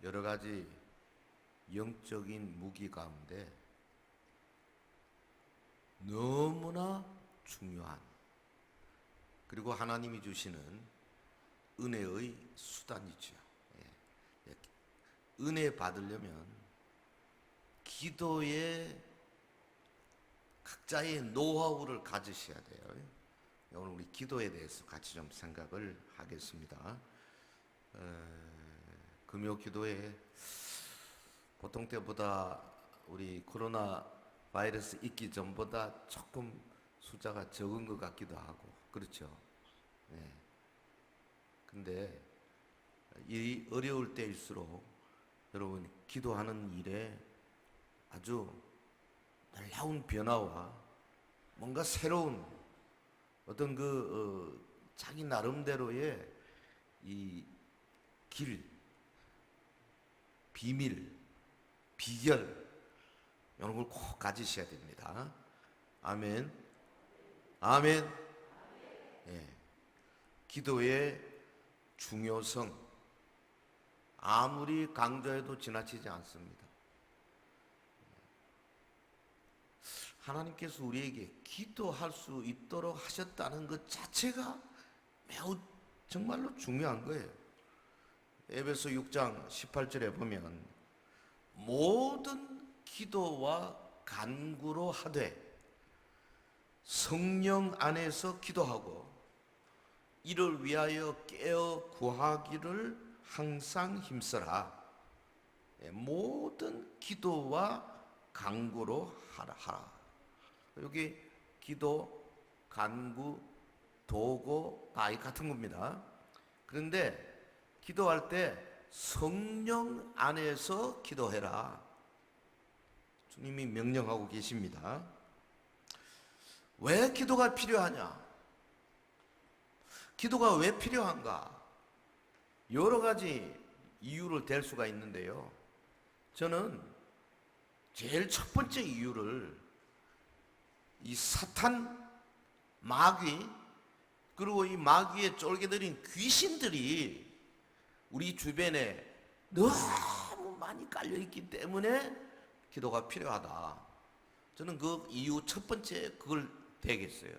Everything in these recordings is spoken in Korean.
여러 가지 영적인 무기 가운데 너무나 중요한, 그리고 하나님이 주시는 은혜의 수단이죠. 예. 은혜 받으려면 기도에 각자의 노하우를 가지셔야 돼요. 오늘 우리 기도에 대해서 같이 좀 생각을 하겠습니다. 금요 기도에 보통 때보다 우리 코로나 바이러스 있기 전보다 조금 숫자가 적은 것 같기도 하고 그렇죠. 네. 근데 이 어려울 때일수록 여러분 기도하는 일에 아주 놀라운 변화와 뭔가 새로운 어떤 자기 나름대로의 이 길, 비밀, 비결 이런 걸 꼭 가지셔야 됩니다. 아멘. 아멘. 예. 기도의 중요성 아무리 강조해도 지나치지 않습니다. 하나님께서 우리에게 기도할 수 있도록 하셨다는 것 자체가 매우 정말로 중요한 거예요. 에베소 6장 18절에 보면 모든 기도와 간구로 하되 성령 안에서 기도하고 이를 위하여 깨어 구하기를 항상 힘써라. 모든 기도와 간구로 하라. 여기 기도, 간구, 도고 다 같은 겁니다. 그런데 기도할 때 성령 안에서 기도해라. 주님이 명령하고 계십니다. 왜 기도가 필요하냐? 기도가 왜 필요한가? 여러 가지 이유를 댈 수가 있는데요. 저는 제일 첫 번째 이유를 이 사탄, 마귀, 그리고 이 마귀에 쫄게들인 귀신들이 우리 주변에 너무 많이 깔려있기 때문에 기도가 필요하다. 저는 그 이유 첫 번째 그걸 대겠어요.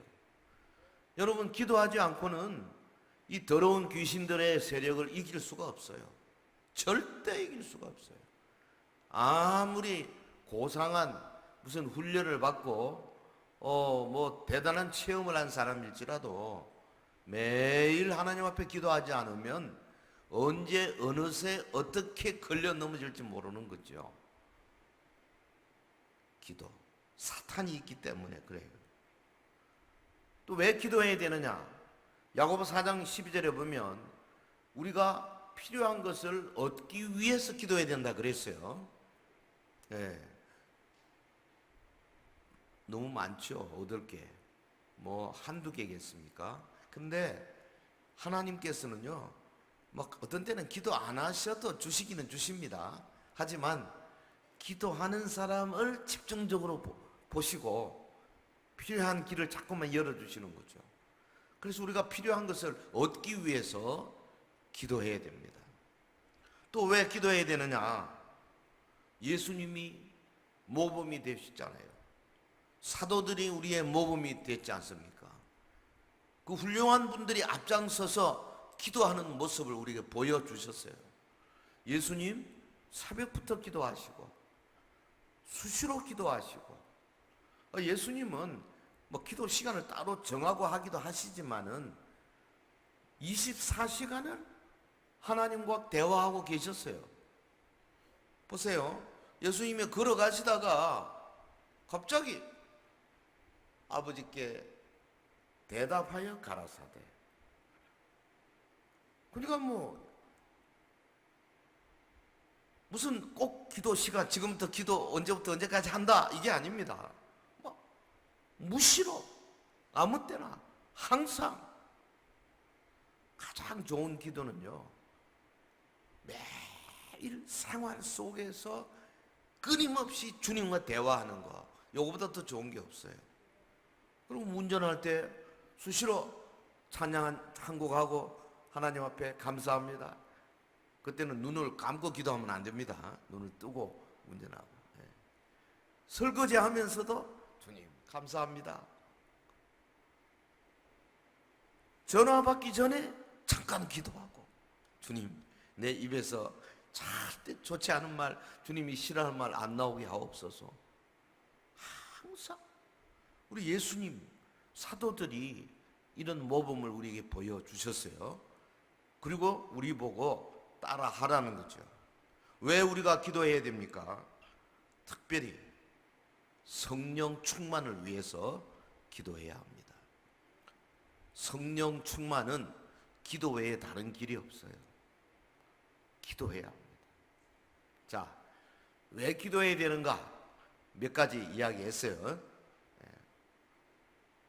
여러분 기도하지 않고는 이 더러운 귀신들의 세력을 이길 수가 없어요. 절대 이길 수가 없어요. 아무리 고상한 무슨 훈련을 받고 뭐 대단한 체험을 한 사람일지라도 매일 하나님 앞에 기도하지 않으면 언제 어느새 어떻게 걸려 넘어질지 모르는 거죠. 기도, 사탄이 있기 때문에 그래요. 또 왜 기도해야 되느냐? 야고보 4장 12절에 보면 우리가 필요한 것을 얻기 위해서 기도해야 된다 그랬어요. 네. 너무 많죠. 얻을 게 뭐 한두 개겠습니까? 근데 하나님께서는요 막 어떤 때는 기도 안 하셔도 주시기는 주십니다. 하지만 기도하는 사람을 집중적으로 보시고 필요한 길을 자꾸만 열어주시는 거죠. 그래서 우리가 필요한 것을 얻기 위해서 기도해야 됩니다. 또 왜 기도해야 되느냐? 예수님이 모범이 되셨잖아요. 사도들이 우리의 모범이 됐지 않습니까? 그 훌륭한 분들이 앞장서서 기도하는 모습을 우리에게 보여주셨어요. 예수님 새벽부터 기도하시고 수시로 기도하시고 예수님은 뭐 기도 시간을 따로 정하고 하기도 하시지만은 24시간을 하나님과 대화하고 계셨어요. 보세요. 예수님이 걸어가시다가 갑자기 아버지께 대답하여 가라사대. 그러니까 뭐 무슨 꼭 기도 시간 지금부터 기도 언제부터 언제까지 한다 이게 아닙니다. 뭐 무시로 아무 때나 항상 가장 좋은 기도는요 매일 생활 속에서 끊임없이 주님과 대화하는 거, 요거보다 더 좋은 게 없어요. 그리고 운전할 때 수시로 찬양 한 곡 하고 하나님 앞에 감사합니다. 그때는 눈을 감고 기도하면 안 됩니다. 눈을 뜨고 운전하고. 예. 설거지 하면서도 주님 감사합니다. 전화 받기 전에 잠깐 기도하고, 주님 내 입에서 절대 좋지 않은 말, 주님이 싫어하는 말 안 나오게 하옵소서. 항상 우리 예수님 사도들이 이런 모범을 우리에게 보여주셨어요. 그리고 우리 보고 따라 하라는 거죠. 왜 우리가 기도해야 됩니까? 특별히 성령 충만을 위해서 기도해야 합니다. 성령 충만은 기도 외에 다른 길이 없어요. 기도해야 합니다. 자, 왜 기도해야 되는가? 몇 가지 이야기했어요.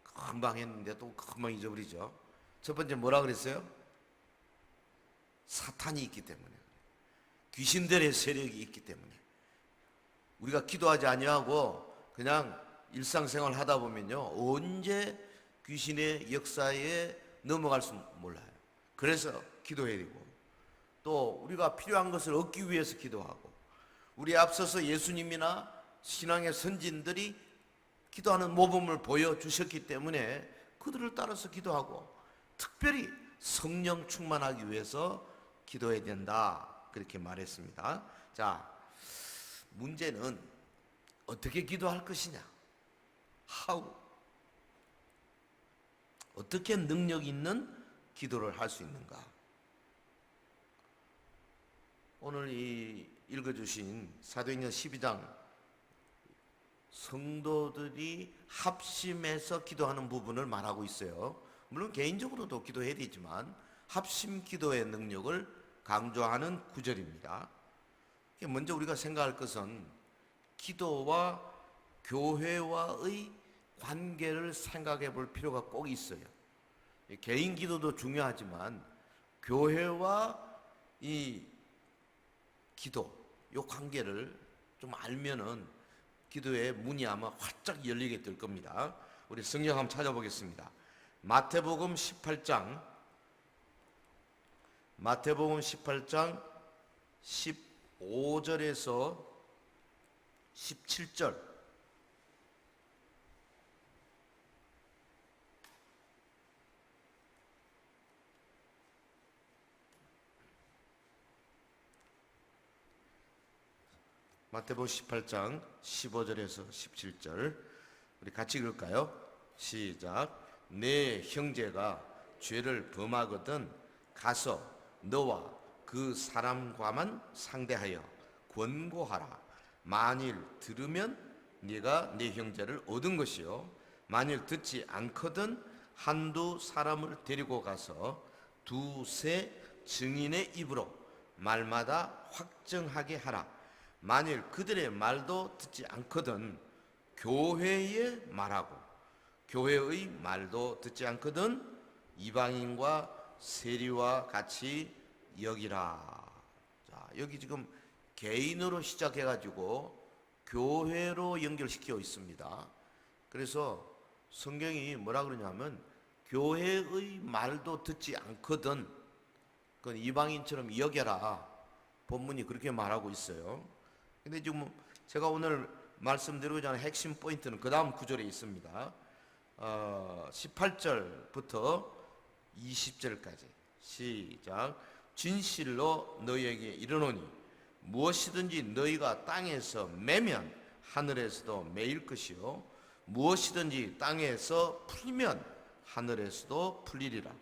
금방 했는데 또 금방 잊어버리죠. 첫 번째 뭐라 그랬어요? 사탄이 있기 때문에, 귀신들의 세력이 있기 때문에. 우리가 기도하지 아니하고 그냥 일상생활 하다 보면요, 언제 귀신의 역사에 넘어갈 수 몰라요. 그래서 기도해야 되고, 또 우리가 필요한 것을 얻기 위해서 기도하고, 우리 앞서서 예수님이나 신앙의 선진들이 기도하는 모범을 보여주셨기 때문에 그들을 따라서 기도하고, 특별히 성령 충만하기 위해서 기도해야 된다, 그렇게 말했습니다. 자, 문제는 어떻게 기도할 것이냐? How? 어떻게 능력 있는 기도를 할 수 있는가? 오늘 이 읽어주신 사도행전 12장, 성도들이 합심해서 기도하는 부분을 말하고 있어요. 물론 개인적으로도 기도해야 되지만 합심 기도의 능력을 강조하는 구절입니다. 먼저 우리가 생각할 것은 기도와 교회와의 관계를 생각해 볼 필요가 꼭 있어요. 개인 기도도 중요하지만 교회와 이 기도, 이 관계를 좀 알면은 기도의 문이 아마 활짝 열리게 될 겁니다. 우리 성경 한번 찾아보겠습니다. 마태복음 18장 15절에서 17절. 마태복음 18장 15절에서 17절 우리 같이 읽을까요? 시작. 내 형제가 죄를 범하거든 가서 너와 그 사람과만 상대하여 권고하라. 만일 들으면 네가 네 형제를 얻은 것이요, 만일 듣지 않거든 한두 사람을 데리고 가서 두세 증인의 입으로 말마다 확정하게 하라. 만일 그들의 말도 듣지 않거든 교회에 말하고, 교회의 말도 듣지 않거든 이방인과 세리와 같이 여기라. 자, 여기 지금 개인으로 시작해가지고 교회로 연결시켜 있습니다. 그래서 성경이 뭐라 그러냐면 교회의 말도 듣지 않거든 그건 이방인처럼 여겨라. 본문이 그렇게 말하고 있어요. 근데 지금 제가 오늘 말씀드리고자 하는 핵심 포인트는 그 다음 구절에 있습니다. 18절부터 20절까지 시작. 진실로 너희에게 이르노니 무엇이든지 너희가 땅에서 매면 하늘에서도 매일 것이요, 무엇이든지 땅에서 풀면 하늘에서도 풀리리라.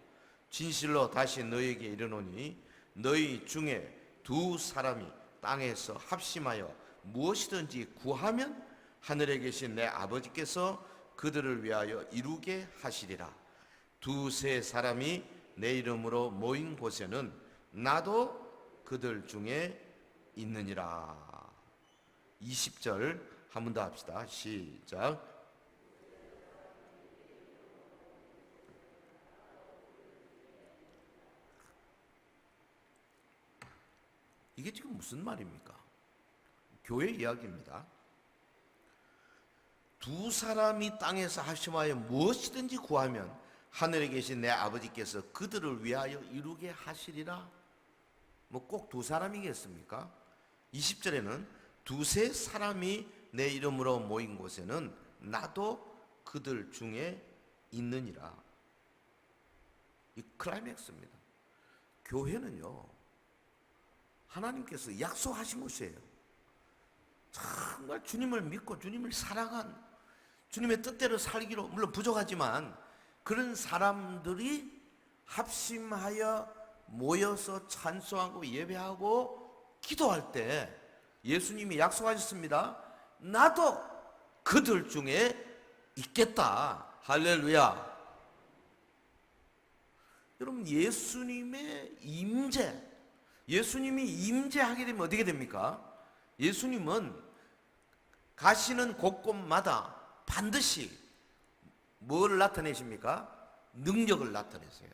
진실로 다시 너희에게 이르노니 너희 중에 두 사람이 땅에서 합심하여 무엇이든지 구하면 하늘에 계신 내 아버지께서 그들을 위하여 이루게 하시리라. 두세 사람이 내 이름으로 모인 곳에는 나도 그들 중에 있느니라. 20절 한 번 더 합시다. 시작. 이게 지금 무슨 말입니까? 교회 이야기입니다. 두 사람이 땅에서 합심하여 무엇이든지 구하면 하늘에 계신 내 아버지께서 그들을 위하여 이루게 하시리라. 뭐 꼭 두 사람이겠습니까? 20절에는 두세 사람이 내 이름으로 모인 곳에는 나도 그들 중에 있느니라. 이 클라이맥스입니다. 교회는요, 하나님께서 약속하신 곳이에요. 정말 주님을 믿고 주님을 사랑한, 주님의 뜻대로 살기로, 물론 부족하지만 그런 사람들이 합심하여 모여서 찬송하고 예배하고 기도할 때 예수님이 약속하셨습니다. 나도 그들 중에 있겠다. 할렐루야. 여러분, 예수님의 임재, 예수님이 임재하게 되면 어떻게 됩니까? 예수님은 가시는 곳곳마다 반드시 뭘 나타내십니까? 능력을 나타내세요.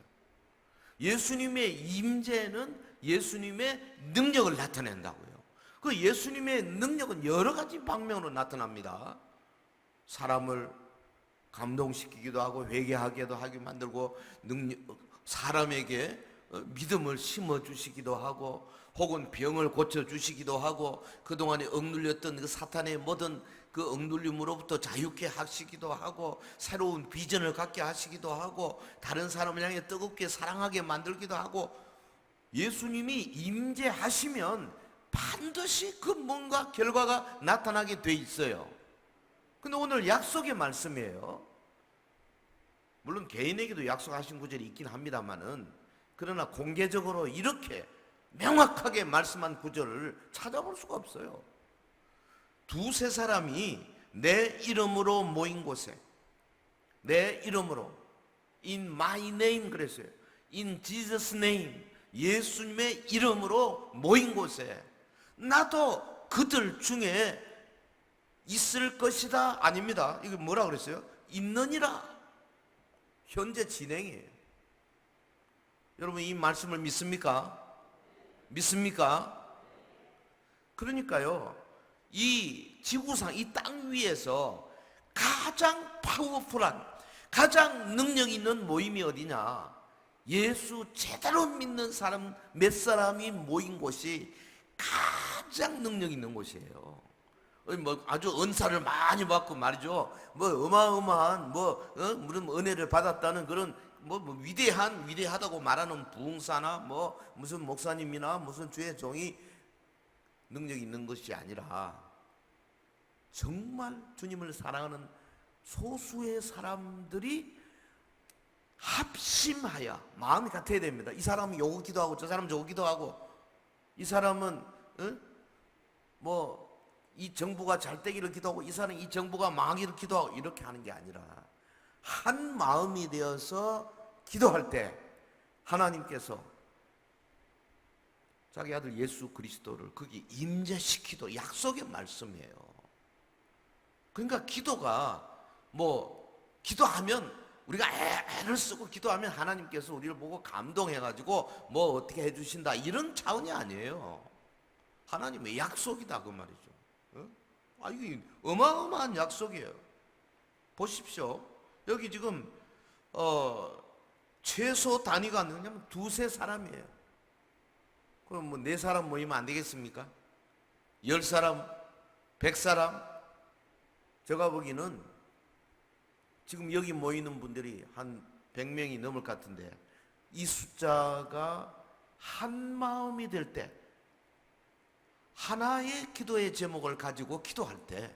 예수님의 임재는 예수님의 능력을 나타낸다고요. 그 예수님의 능력은 여러 가지 방면으로 나타납니다. 사람을 감동시키기도 하고 회개하게도 하게 만들고, 사람에게 믿음을 심어주시기도 하고, 혹은 병을 고쳐주시기도 하고, 그동안에 억눌렸던 그 사탄의 모든 그 억눌림으로부터 자유케 하시기도 하고, 새로운 비전을 갖게 하시기도 하고, 다른 사람을 향해 뜨겁게 사랑하게 만들기도 하고. 예수님이 임재하시면 반드시 그 뭔가 결과가 나타나게 돼 있어요. 근데 오늘 약속의 말씀이에요. 물론 개인에게도 약속하신 구절이 있긴 합니다만은, 그러나 공개적으로 이렇게 명확하게 말씀한 구절을 찾아볼 수가 없어요. 두세 사람이 내 이름으로 모인 곳에, 내 이름으로, in my name 그랬어요. in Jesus name, 예수님의 이름으로 모인 곳에 나도 그들 중에 있을 것이다. 아닙니다. 이거 뭐라 그랬어요? 있느니라. 현재 진행이에요. 여러분, 이 말씀을 믿습니까? 믿습니까? 그러니까요, 이 지구상, 이 땅 위에서 가장 파워풀한, 가장 능력 있는 모임이 어디냐? 예수 제대로 믿는 사람 몇 사람이 모인 곳이 가장 능력 있는 곳이에요. 뭐 아주 은사를 많이 받고 말이죠, 뭐 어마어마한 무슨 은혜를 받았다는 그런 위대하다고 말하는 부흥사나 뭐 무슨 목사님이나 무슨 주의 종이 능력 있는 것이 아니라, 정말 주님을 사랑하는 소수의 사람들이 합심하여 마음이 같아야 됩니다. 이 사람은 요거 기도하고 저 사람은 저거 기도하고, 이 사람은 이 정부가 잘 되기를 기도하고, 이 사람은 이 정부가 망하기를 기도하고, 이렇게 하는 게 아니라 한 마음이 되어서 기도할 때 하나님께서 자기 아들 예수 그리스도를 거기 임재시키도록, 약속의 말씀이에요. 그러니까 기도가 기도하면, 우리가 애를 쓰고 기도하면 하나님께서 우리를 보고 감동해가지고 뭐 어떻게 해주신다, 이런 차원이 아니에요. 하나님의 약속이다, 그 말이죠. 이게 어마어마한 약속이에요. 보십시오. 여기 지금 최소 단위가 뭐냐면 두세 사람이에요. 그럼 네 사람 모이면 안 되겠습니까? 10사람, 100사람? 제가 보기에는 지금 여기 모이는 분들이 한 100명이 넘을 것 같은데, 이 숫자가 한 마음이 될 때, 하나의 기도의 제목을 가지고 기도할 때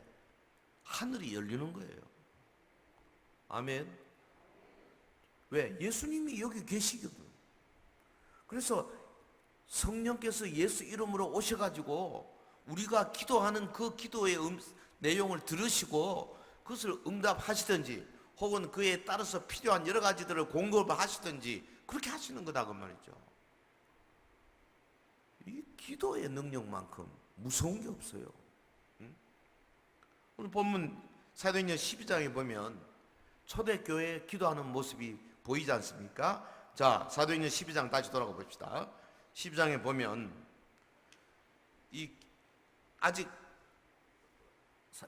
하늘이 열리는 거예요. 아멘. 왜? 예수님이 여기 계시거든. 그래서 성령께서 예수 이름으로 오셔가지고 우리가 기도하는 그 기도의 내용을 들으시고 그것을 응답하시든지, 혹은 그에 따라서 필요한 여러 가지들을 공급을 하시든지, 그렇게 하시는 거다, 그 말이죠. 이 기도의 능력만큼 무서운 게 없어요. 오늘 본문 사도행전 12장에 보면 초대교회 기도하는 모습이 보이지 않습니까? 자, 사도행전 12장 다시 돌아가 봅시다. 12장에 보면 아직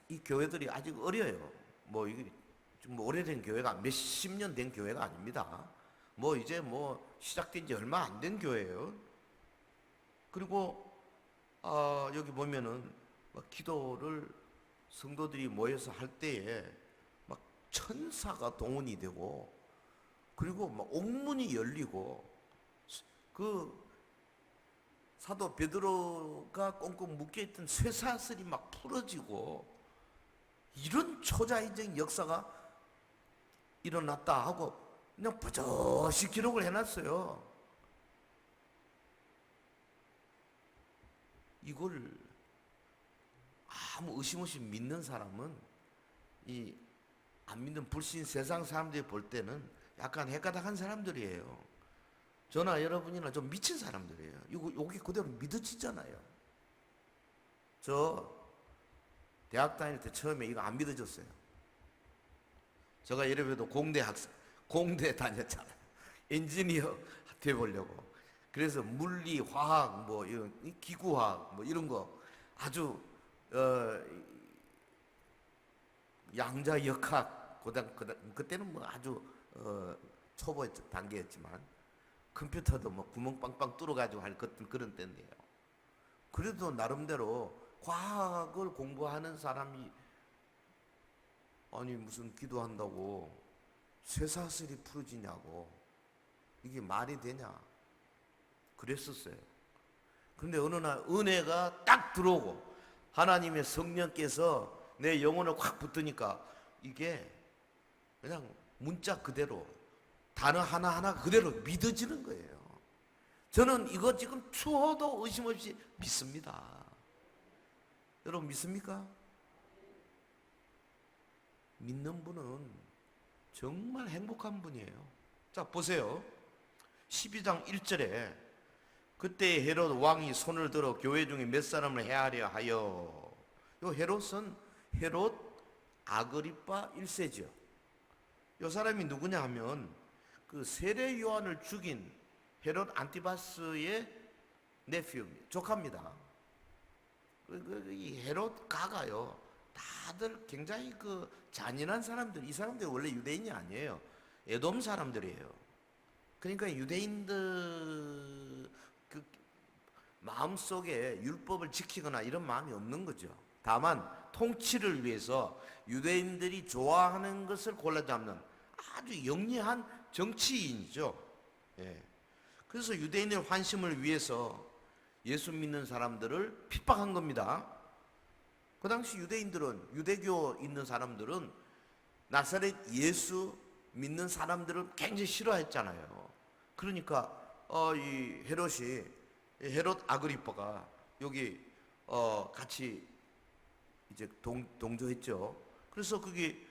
이 교회들이 아직 어려요. 이게 좀 오래된 교회가, 몇십 년 된 교회가 아닙니다. 이제 시작된 지 얼마 안 된 교회예요. 그리고 여기 보면은 막 기도를 성도들이 모여서 할 때에 막 천사가 동원이 되고, 그리고 막 옥문이 열리고, 그 사도 베드로가 꽁꽁 묶여있던 쇠사슬이 막 풀어지고, 이런 초자연적인 역사가 일어났다 하고 그냥 버젓이 기록을 해놨어요. 이걸 아무 의심 없이 믿는 사람은, 이 안 믿는 불신 세상 사람들이 볼 때는 약간 헷가닥한 사람들이에요. 저나 여러분이나 좀 미친 사람들이에요. 여기 그대로 믿어지잖아요. 저 대학 다닐 때 처음에 이거 안 믿어졌어요. 제가 예를 공대 다녔잖아요. 엔지니어 돼보려고. 그래서 물리, 화학, 뭐 이런 기구화학, 뭐 이런 거 아주 양자역학, 그때는 뭐 아주 초보 단계였지만 컴퓨터도 뭐 구멍 빵빵 뚫어가지고 할 그런 때인데요. 그래도 나름대로 과학을 공부하는 사람이, 아니 무슨 기도한다고 쇠사슬이 풀어지냐고, 이게 말이 되냐 그랬었어요. 그런데 어느 날 은혜가 딱 들어오고 하나님의 성령께서 내 영혼을 확 붙으니까 이게 그냥 문자 그대로, 단어 하나하나 그대로 믿어지는 거예요. 저는 이거 지금 추워도 의심 없이 믿습니다. 여러분 믿습니까? 믿는 분은 정말 행복한 분이에요. 자 보세요. 12장 1절에 그때 헤롯 왕이 손을 들어 교회 중에 몇 사람을 해하려 하여, 요 헤롯은 헤롯 아그리파 1세죠. 요 사람이 누구냐 하면 그 세례 요한을 죽인 헤롯 안티바스의 네피입니다. 조카입니다. 이 헤롯 가가요, 다들 굉장히 그 잔인한 사람들, 이 사람들이 원래 유대인이 아니에요. 에돔 사람들이에요. 그러니까 유대인들 그 마음속에 율법을 지키거나 이런 마음이 없는 거죠. 다만 통치를 위해서 유대인들이 좋아하는 것을 골라 잡는 아주 영리한 정치인이죠. 예. 그래서 유대인의 환심을 위해서 예수 믿는 사람들을 핍박한 겁니다. 그 당시 유대인들은, 유대교 있는 사람들은 나사렛 예수 믿는 사람들을 굉장히 싫어했잖아요. 그러니까 이 헤롯 아그리파가 여기 같이 이제 동조했죠. 그래서 거기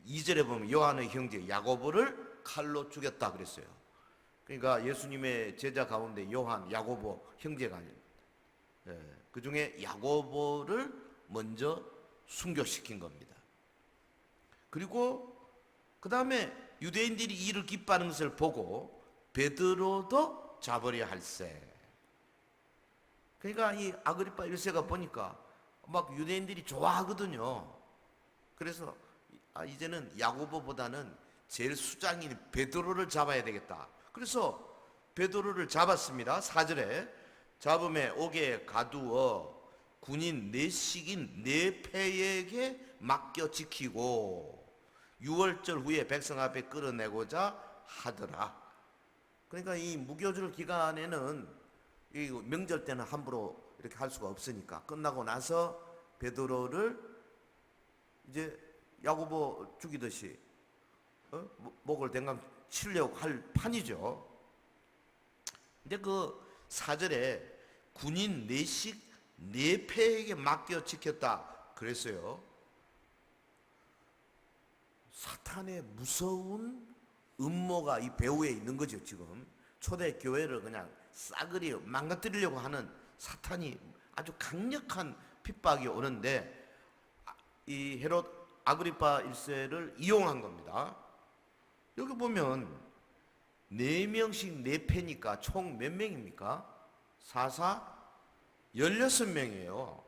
2절에 보면 요한의 형제 야고보를 칼로 죽였다 그랬어요. 그러니까 예수님의 제자 가운데 요한, 야고보 형제가 아닙니다. 그 중에 야고보를 먼저 순교시킨 겁니다. 그리고 그 다음에 유대인들이 이를 기뻐하는 것을 보고 베드로도 잡으려 할세. 그러니까 이 아그리파 1세가 보니까 막 유대인들이 좋아하거든요. 그래서 이제는 야고보보다는 제일 수장인 베드로를 잡아야 되겠다. 그래서 베드로를 잡았습니다. 4절에 잡음에 옥에 가두어 군인 내식인 네패에게 맡겨 지키고 6월절 후에 백성 앞에 끌어내고자 하더라. 그러니까 이 무교절 기간에는, 이 명절 때는 함부로 이렇게 할 수가 없으니까 끝나고 나서 베드로를 이제 야고보 죽이듯이 목을 댕강 치려고 할 판이죠. 근데 그 4절에 군인 내식 네패에게 맡겨 지켰다 그랬어요. 사탄의 무서운 음모가 이 배후에 있는 거죠. 지금 초대 교회를 그냥 싸그리 망가뜨리려고 하는 사탄이 아주 강력한 핍박이 오는데, 이 헤롯 아그리파 1세를 이용한 겁니다. 여기 보면 4명씩 4패니까 총 몇 명입니까? 16명이에요.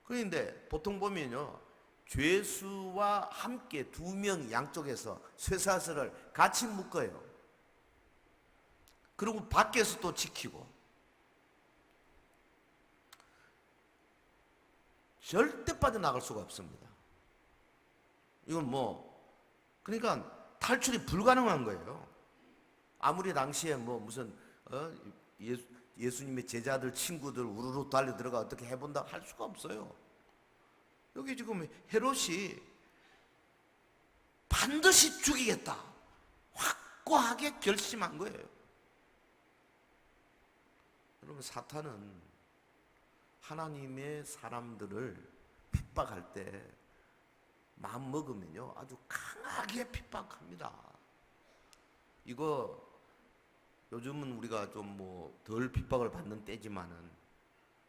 그런데 보통 보면요, 죄수와 함께 2명 양쪽에서 쇠사슬을 같이 묶어요. 그리고 밖에서 또 지키고. 절대 빠져나갈 수가 없습니다. 이건 그러니까 탈출이 불가능한 거예요. 아무리 당시에 무슨 예수님의 제자들 친구들 우르르 달려 들어가 어떻게 해본다 할 수가 없어요. 여기 지금 헤롯이 반드시 죽이겠다 확고하게 결심한 거예요. 여러분, 사탄은 하나님의 사람들을 핍박할 때 마음 먹으면요 아주 강하게 핍박합니다. 이거 요즘은 우리가 좀 덜 핍박을 받는 때지만은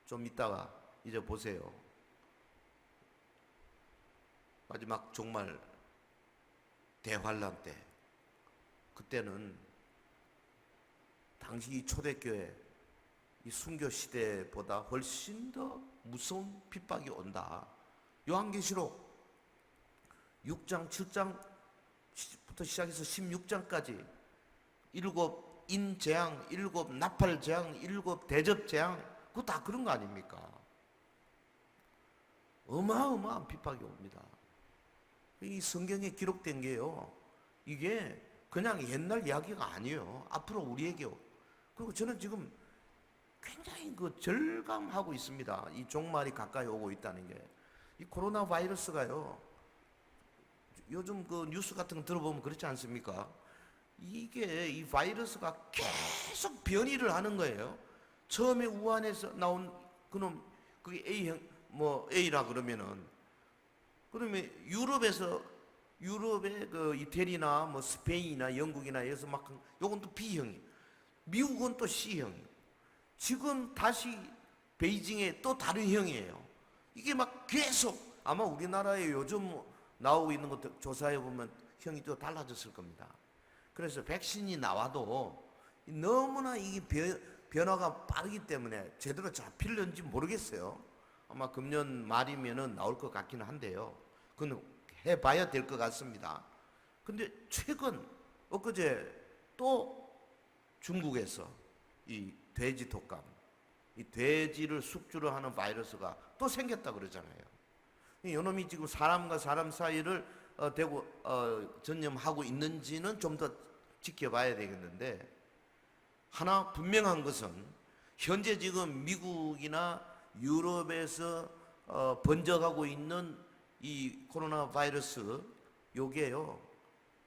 좀 이따가 이제 보세요. 마지막 종말 대환란 때, 그때는 당시 이 초대교회 이 순교 시대보다 훨씬 더 무서운 핍박이 온다. 요한계시록 6장 7장부터 시작해서 16장까지 일곱 인재앙, 일곱 나팔재앙, 일곱 대접재앙, 그거 다 그런 거 아닙니까? 어마어마한 핍박이 옵니다. 이 성경에 기록된 게요, 이게 그냥 옛날 이야기가 아니에요. 앞으로 우리에게. 그리고 저는 지금 굉장히 절감하고 있습니다. 이 종말이 가까이 오고 있다는 게. 이 코로나 바이러스가요, 요즘 뉴스 같은 거 들어보면 그렇지 않습니까? 이게 이 바이러스가 계속 변이를 하는 거예요. 처음에 우한에서 나온 그놈, 그게 A형, A라 그러면 유럽의 이태리나 스페인이나 영국이나 여기서 요건 또 B형이, 미국은 또 C형이, 지금 다시 베이징에 또 다른 형이에요. 이게 계속 아마 우리나라에 요즘 나오고 있는 것들 조사해 보면 형이 또 달라졌을 겁니다. 그래서 백신이 나와도 너무나 이 변화가 빠르기 때문에 제대로 잡힐는지 모르겠어요. 아마 금년 말이면은 나올 것 같기는 한데요. 그건 해봐야 될 것 같습니다. 근데 최근 엊그제 또 중국에서 이 돼지 독감, 이 돼지를 숙주로 하는 바이러스가 또 생겼다 그러잖아요. 이놈이 지금 사람과 사람 사이를 대고 전염하고 있는지는 좀 더 지켜봐야 되겠는데, 하나 분명한 것은 현재 지금 미국이나 유럽에서 번져가고 있는 이 코로나 바이러스, 요게요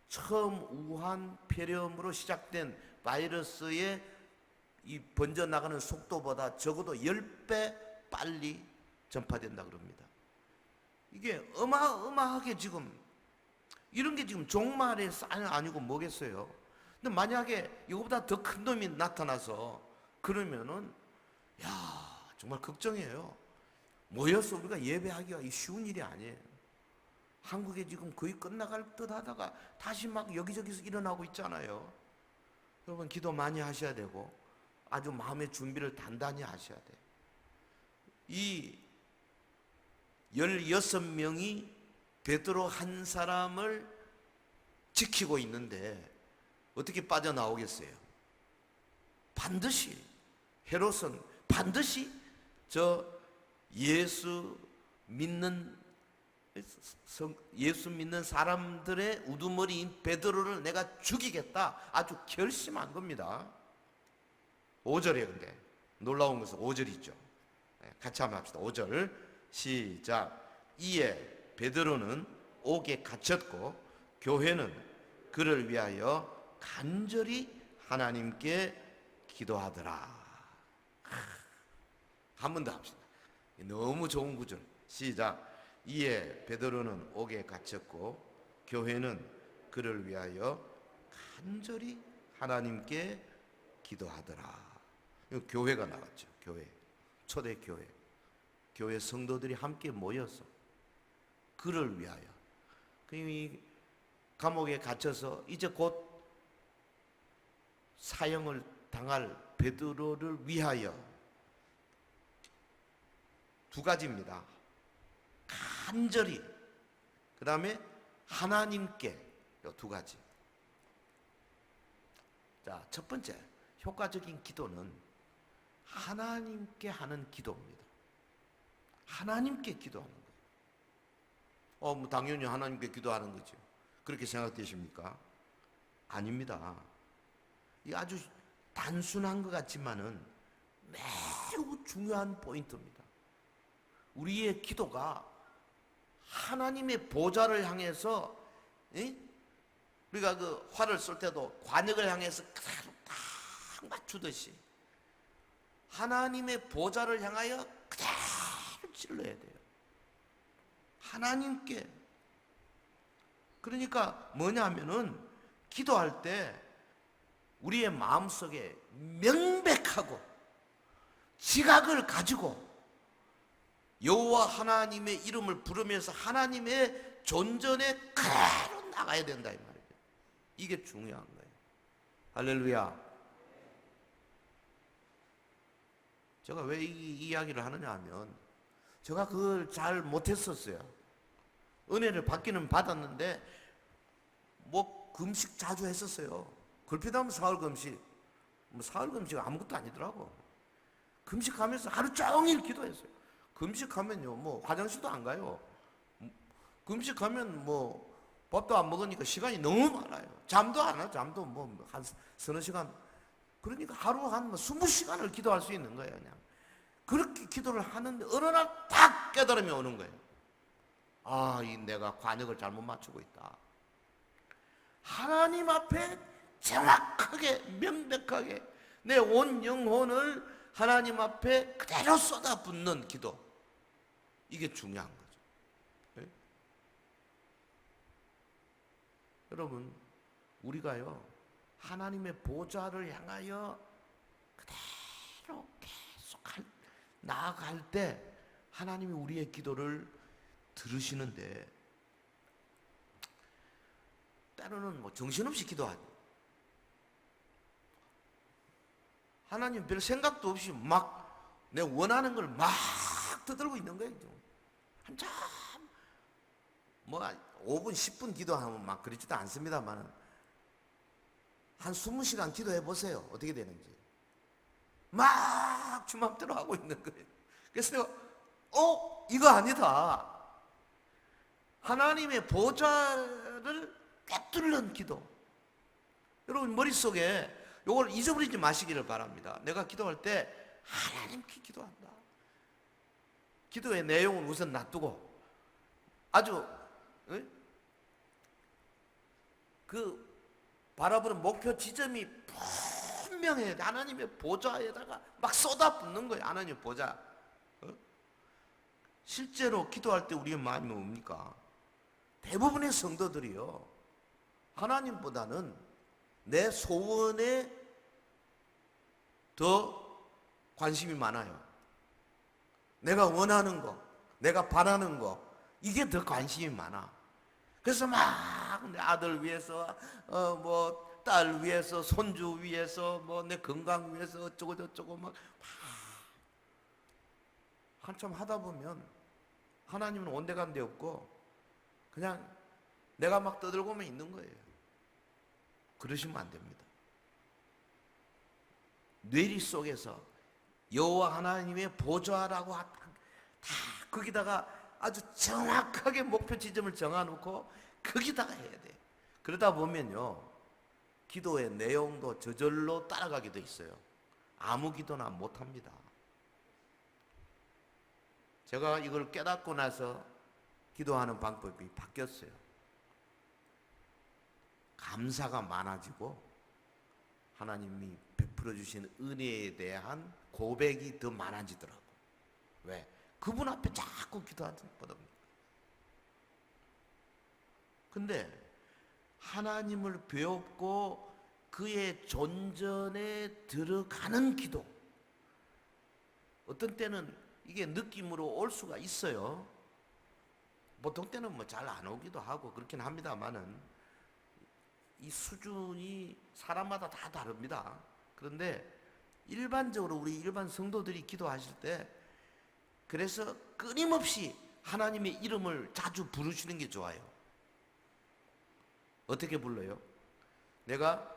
처음 우한 폐렴으로 시작된 바이러스의 이 번져나가는 속도보다 적어도 10배 빨리 전파된다 그럽니다. 이게 어마어마하게 지금 이런 게 지금 종말의 사인 아니고 뭐겠어요. 근데 만약에 이거보다 더 큰 놈이 나타나서 그러면은 정말 걱정이에요. 모여서 우리가 예배하기가 쉬운 일이 아니에요. 한국에 지금 거의 끝나갈 듯 하다가 다시 여기저기서 일어나고 있잖아요. 여러분, 기도 많이 하셔야 되고 아주 마음의 준비를 단단히 하셔야 돼요. 이 16명이 베드로 한 사람을 지키고 있는데 어떻게 빠져나오겠어요? 반드시 헤롯은 반드시 예수 믿는 사람들의 우두머리인 베드로를 내가 죽이겠다, 아주 결심한 겁니다. 5절에 근데 놀라운 것은 5절 있죠. 같이 한번 합시다. 5절 시작. 이에 베드로는 옥에 갇혔고 교회는 그를 위하여 간절히 하나님께 기도하더라. 한 번 더 합시다. 너무 좋은 구절. 시작. 이에 베드로는 옥에 갇혔고 교회는 그를 위하여 간절히 하나님께 기도하더라. 교회가 나왔죠. 교회, 초대교회, 교회 성도들이 함께 모여서 그를 위하여, 이 감옥에 갇혀서 이제 곧 사형을 당할 베드로를 위하여 두 가지입니다. 간절히, 그 다음에 하나님께, 이 두 가지. 자, 첫 번째 효과적인 기도는 하나님께 하는 기도입니다. 하나님께 기도하는 거예요. 뭐 당연히 하나님께 기도하는 거죠. 그렇게 생각되십니까? 아닙니다. 이 아주 단순한 것 같지만은 매우 중요한 포인트입니다. 우리의 기도가 하나님의 보좌를 향해서, 우리가 그 활을 쏠 때도 관역을 향해서 그대로 딱 맞추듯이 하나님의 보좌를 향하여 그대로 찔러야 돼요. 하나님께. 그러니까 뭐냐면은 기도할 때 우리의 마음속에 명백하고 지각을 가지고 여호와 하나님의 이름을 부르면서 하나님의 존전에 그대로 나가야 된다 이 말이에요. 이게 중요한 거예요. 할렐루야. 제가 왜 이 이야기를 하느냐 하면 제가 그걸 잘 못했었어요. 은혜를 받기는 받았는데 뭐 금식 자주 했었어요. 걸핏하면 사흘 금식. 뭐 사흘 금식 아무것도 아니더라고. 금식하면서 하루 종일 기도했어요. 금식하면요 뭐 화장실도 안 가요. 금식하면 뭐 밥도 안 먹으니까 시간이 너무 많아요. 잠도 안 와요. 잠도 뭐 한 서너 시간. 그러니까 하루 한 20시간을 기도할 수 있는 거예요. 그냥 그렇게 기도를 하는데 어느 날 딱 깨달음이 오는 거예요. 이 내가 관역을 잘못 맞추고 있다. 하나님 앞에 정확하게 명백하게 내 온 영혼을 하나님 앞에 그대로 쏟아붓는 기도. 이게 중요한 거죠. 네? 여러분, 우리가요 하나님의 보좌를 향하여 그대로 계속 나아갈 때 하나님이 우리의 기도를 들으시는데 때로는 뭐 정신없이 기도하죠. 하나님 별 생각도 없이 막 내 원하는 걸 막 떠들고 있는 거예요. 한참 뭐 5분 10분 기도하면 막 그렇지도 않습니다만 한 20시간 기도해 보세요. 어떻게 되는지. 막 주맘대로 하고 있는 거예요. 그래서 내가 이거 아니다. 하나님의 보좌를 꿰뚫는 기도. 여러분 머릿속에 이걸 잊어버리지 마시기를 바랍니다. 내가 기도할 때 하나님께 기도한다. 기도의 내용은 우선 놔두고 아주 그 바라보는 목표 지점이 분명해야 돼. 하나님의 보좌에다가 막 쏟아붓는 거예요. 하나님의 보좌. 실제로 기도할 때 우리의 마음이 뭡니까? 대부분의 성도들이요 하나님보다는 내 소원에 더 관심이 많아요. 내가 원하는 거, 내가 바라는 거, 이게 더 관심이 많아. 그래서 막 내 아들 위해서 뭐 딸 위해서, 손주 위해서, 뭐 내 건강 위해서 어쩌고 저쩌고 막 한참 하다 보면 하나님은 온데간데 없고 그냥 내가 막 떠들고만 있는 거예요. 그러시면 안 됩니다. 뇌리 속에서 여호와 하나님의 보좌라고 다 거기다가 아주 정확하게 목표 지점을 정해놓고 거기다가 해야 돼요. 그러다 보면요 기도의 내용도 저절로 따라가게 돼 있어요. 아무 기도나 못합니다. 제가 이걸 깨닫고 나서 기도하는 방법이 바뀌었어요. 감사가 많아지고 하나님이 베풀어 주신 은혜에 대한 고백이 더 많아지더라고. 왜? 그분 앞에 자꾸 기도하거든요. 근데 하나님을 배웠고 그의 존전에 들어가는 기도. 어떤 때는 이게 느낌으로 올 수가 있어요. 보통 때는 뭐 잘 안 오기도 하고 그렇긴 합니다만은 이 수준이 사람마다 다 다릅니다. 그런데 일반적으로 우리 일반 성도들이 기도하실 때 그래서 끊임없이 하나님의 이름을 자주 부르시는 게 좋아요. 어떻게 불러요? 내가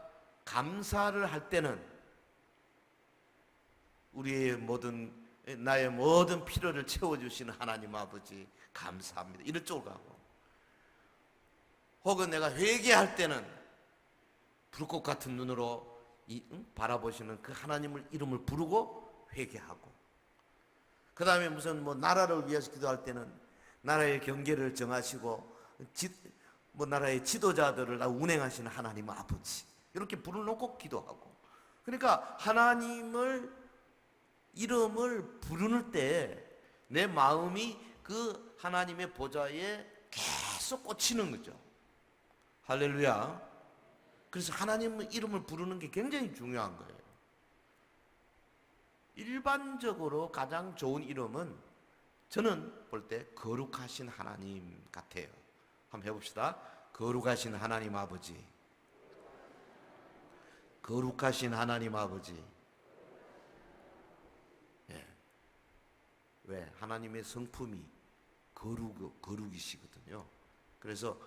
감사를 할 때는 우리의 모든 나의 모든 필요를 채워주시는 하나님 아버지 감사합니다. 이럴 쪽으로 가고, 혹은 내가 회개할 때는 불꽃 같은 눈으로 바라보시는 그 하나님을 이름을 부르고 회개하고, 그 다음에 무슨 나라를 위해서 기도할 때는 나라의 경계를 정하시고 나라의 지도자들을 운행하시는 하나님 아버지 이렇게 불러놓고 기도하고. 그러니까 하나님을 이름을 부르는 때 내 마음이 그 하나님의 보좌에 계속 꽂히는 거죠. 할렐루야. 그래서 하나님 이름을 부르는 게 굉장히 중요한 거예요. 일반적으로 가장 좋은 이름은 저는 볼 때 거룩하신 하나님 같아요. 한번 해봅시다. 거룩하신 하나님 아버지. 거룩하신 하나님 아버지. 예. 왜? 하나님의 성품이 거룩이시거든요. 그래서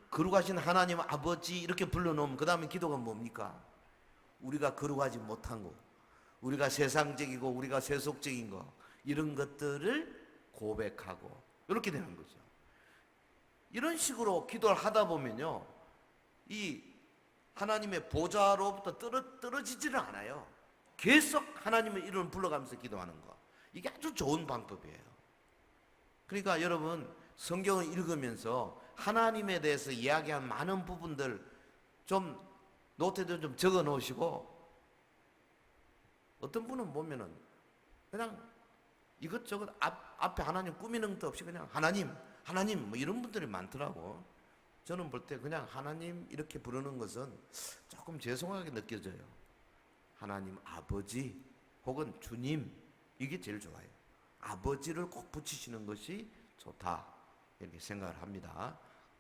거룩하신 하나님 아버지 이렇게 불러놓으면 그 다음에 기도가 뭡니까? 우리가 거룩하지 못한 거, 우리가 세상적이고 우리가 세속적인 거, 이런 것들을 고백하고 이렇게 되는 거죠. 이런 식으로 기도를 하다 보면요, 이 하나님의 보좌로부터 떨어지지는 않아요. 계속 하나님의 이름을 불러가면서 기도하는 거, 이게 아주 좋은 방법이에요. 그러니까 여러분 성경을 읽으면서 하나님에 대해서 이야기한 많은 부분들 좀 노트에도 좀 적어 놓으시고, 어떤 분은 보면은 그냥 이것저것 앞에 하나님 꾸미는 것도 없이 그냥 하나님 이런 분들이 많더라고. 저는 볼 때 그냥 하나님 이렇게 부르는 것은 조금 죄송하게 느껴져요. 하나님 아버지 혹은 주님, 이게 제일 좋아요. 아버지를 꼭 붙이시는 것이 좋다, 이렇게 생각을 합니다.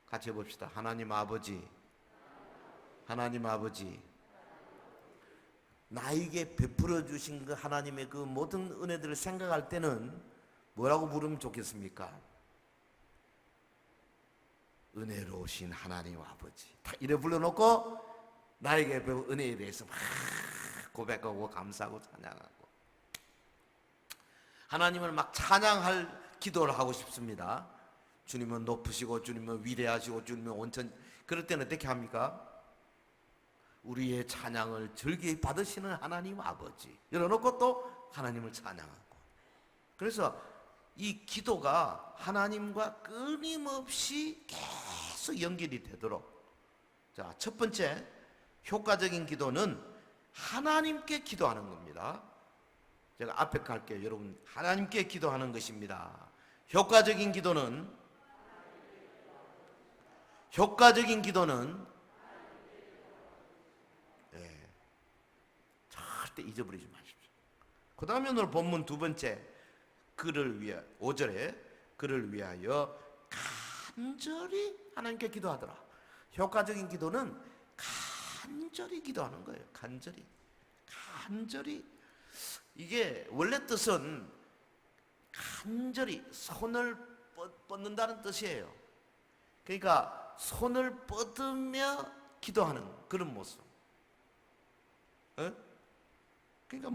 같이 해봅시다. 하나님 아버지. 하나님 아버지, 나에게 베풀어 주신 그 하나님의 그 모든 은혜들을 생각할 때는 뭐라고 부르면 좋겠습니까? 은혜로우신 하나님 아버지, 다 이래 불러놓고 나에게 배운 은혜에 대해서 막 고백하고 감사하고 찬양하고, 하나님을 막 찬양할 기도를 하고 싶습니다. 주님은 높으시고 주님은 위대하시고 주님은 온천. 그럴 때는 어떻게 합니까? 우리의 찬양을 즐거이 받으시는 하나님 아버지 열어놓고 또 하나님을 찬양하고. 그래서 이 기도가 하나님과 끊임없이 계속 연결이 되도록, 자, 첫 번째 효과적인 기도는 하나님께 기도하는 겁니다. 제가 앞에 갈게요. 여러분, 하나님께 기도하는 것입니다. 효과적인 기도는 절대 잊어버리지 마십시오. 그 다음에 오늘 본문 두 번째, 그를 위해 5절에 그를 위하여 간절히 하나님께 기도하더라. 효과적인 기도는 간절히 기도하는 거예요. 간절히. 이게 원래 뜻은 간절히 손을 뻗는다는 뜻이에요. 그러니까 손을 뻗으며 기도하는 그런 모습. 그러니까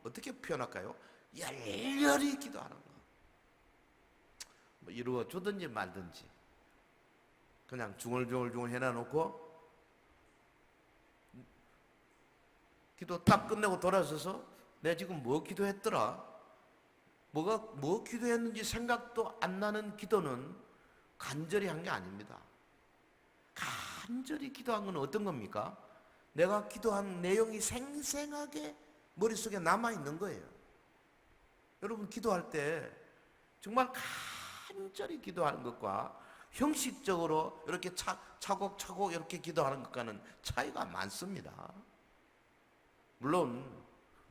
어떻게 표현할까요? 열렬히 기도하는 거. 이루어 주든지 말든지 그냥 중얼중얼 해놔놓고 기도 딱 끝내고 돌아서서 내가 지금 뭐 기도했더라, 뭐 기도했는지 생각도 안 나는 기도는 간절히 한 게 아닙니다. 간절히 기도한 건 어떤 겁니까? 내가 기도한 내용이 생생하게 머릿속에 남아있는 거예요. 여러분, 기도할 때 정말 간절히 기도하는 것과 형식적으로 이렇게 차곡차곡 이렇게 기도하는 것과는 차이가 많습니다. 물론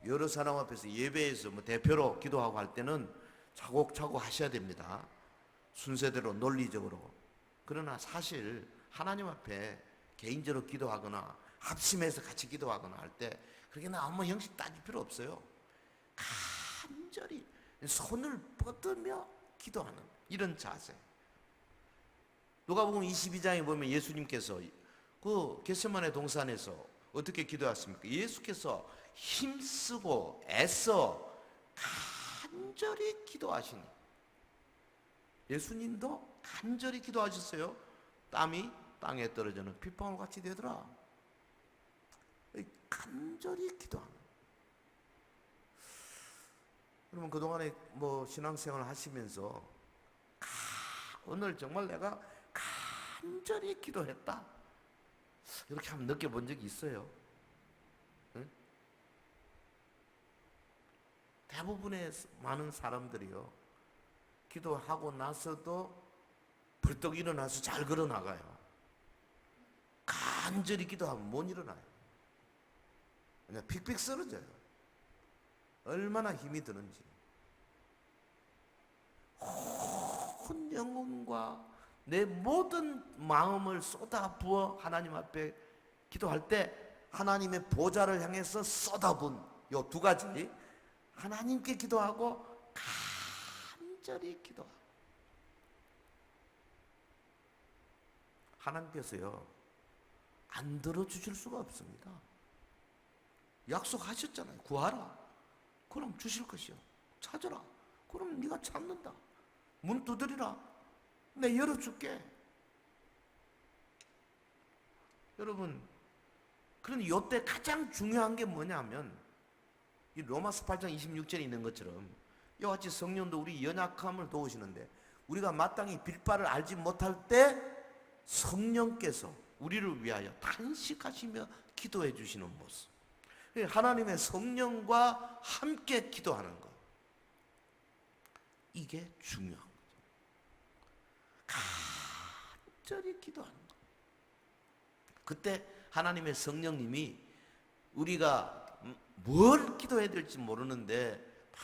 여러 사람 앞에서 예배에서 대표로 기도하고 할 때는 차곡차곡 하셔야 됩니다. 순서대로 논리적으로. 그러나 사실 하나님 앞에 개인적으로 기도하거나 합심해서 같이 기도하거나 할 때 그렇게 아무 형식 따질 필요 없어요. 간절히 손을 뻗으며 기도하는 이런 자세. 누가복음 22장에 보면 예수님께서 그 겟세마네 동산에서 어떻게 기도하십니까? 예수께서 힘쓰고 애써 간절히 기도하시니, 예수님도 간절히 기도하셨어요. 땀이 땅에 떨어지는 빗방울 같이 되더라. 간절히 기도하는. 여러분, 그동안에 신앙생활 하시면서 오늘 정말 내가 간절히 기도했다, 이렇게 한번 느껴본 적이 있어요? 응? 대부분의 많은 사람들이요, 기도하고 나서도 벌떡 일어나서 잘 걸어 나가요. 간절히 기도하면 못 일어나요. 그냥 픽픽 쓰러져요. 얼마나 힘이 드는지. 온 영혼과 내 모든 마음을 쏟아부어 하나님 앞에 기도할 때 하나님의 보좌를 향해서 쏟아부은 요 두 가지, 하나님께 기도하고 간절히 기도하고. 하나님께서요, 안 들어주실 수가 없습니다. 약속하셨잖아요. 구하라, 그럼 주실 것이요. 찾아라, 그럼 네가 찾는다. 문 두드리라, 내 열어줄게. 여러분, 그런데 이때 가장 중요한 게 뭐냐면, 이 로마서 8장 26절에 있는 것처럼 이와 같이 성령도 우리 연약함을 도우시는데, 우리가 마땅히 빌바를 알지 못할 때 성령께서 우리를 위하여 탄식하시며 기도해 주시는 모습, 하나님의 성령과 함께 기도하는 것, 이게 중요한 거죠. 간절히 기도하는 것. 그때 하나님의 성령님이 우리가 뭘 기도해야 될지 모르는데 다